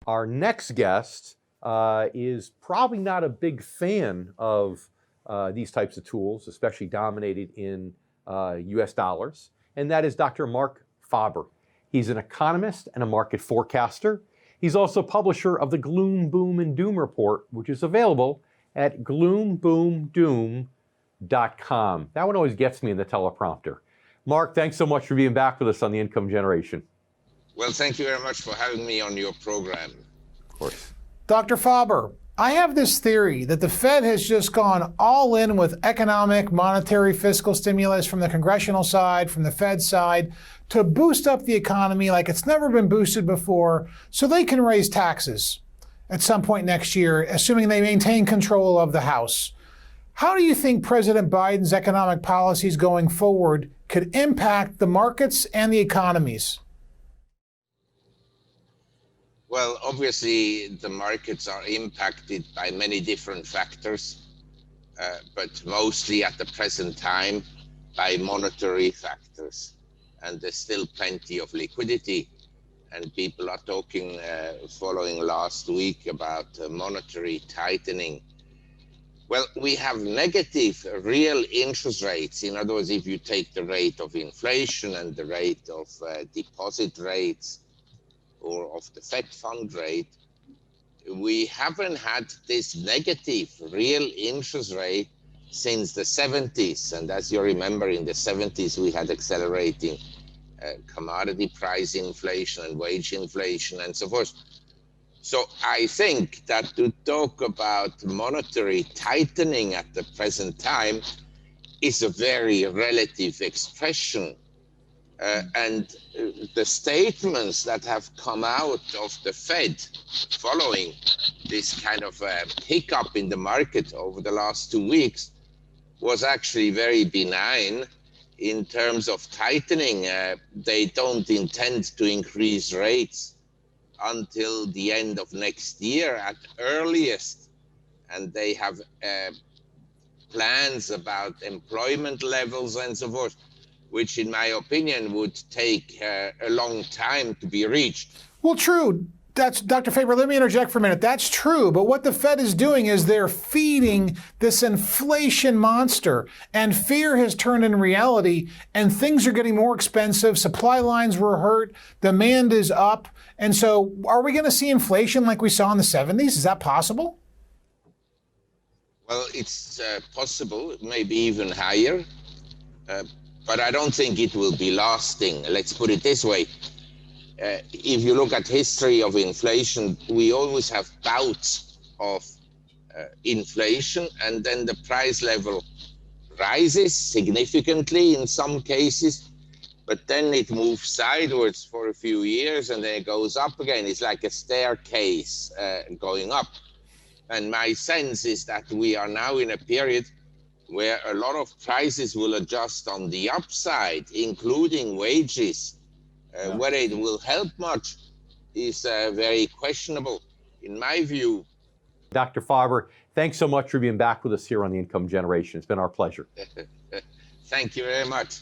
Our next guest is probably not a big fan of these types of tools, especially dominated in US dollars, and that is Dr. Marc Faber. He's an economist and a market forecaster. He's also publisher of the Gloom, Boom, and Doom report, which is available at gloomboomdoom.com. That one always gets me in the teleprompter. Marc, thanks so much for being back with us on The Income Generation. Well, thank you very much for having me on your program. Of course. Dr. Faber, I have this theory that the Fed has just gone all in with economic, monetary, fiscal stimulus from the congressional side, from the Fed side, to boost up the economy like it's never been boosted before, so they can raise taxes at some point next year, assuming they maintain control of the House. How do you think President Biden's economic policies going forward could impact the markets and the economies? Well, obviously, the markets are impacted by many different factors, but mostly at the present time by monetary factors. And there's still plenty of liquidity. And people are talking, following last week, about monetary tightening. Well, we have negative real interest rates. In other words, if you take the rate of inflation and the rate of deposit rates, or of the Fed fund rate, we haven't had this negative real interest rate since the 70s. And as you remember, in the 70s, we had accelerating commodity price inflation and wage inflation and so forth. So I think that to talk about monetary tightening at the present time is a very relative expression. And the statements that have come out of the Fed following this kind of hiccup in the market over the last 2 weeks was actually very benign in terms of tightening. They don't intend to increase rates until the end of next year at earliest. And they have plans about employment levels and so forth, which in my opinion would take a long time to be reached. Well, true. That's Dr. Faber, let me interject for a minute. That's true. But what the Fed is doing is they're feeding this inflation monster, and fear has turned in reality, and things are getting more expensive. Supply lines were hurt. Demand is up. And so are we going to see inflation like we saw in the 70s? Is that possible? Well, it's possible, maybe even higher. But I don't think it will be lasting. Let's put it this way. If you look at history of inflation, we always have bouts of inflation, and then the price level rises significantly in some cases, but then it moves sideways for a few years and then it goes up again. It's like a staircase going up. And my sense is that we are now in a period where a lot of prices will adjust on the upside, including wages. Whether it will help much is very questionable, in my view. Dr. Faber, thanks so much for being back with us here on The Income Generation. It's been our pleasure. Thank you very much.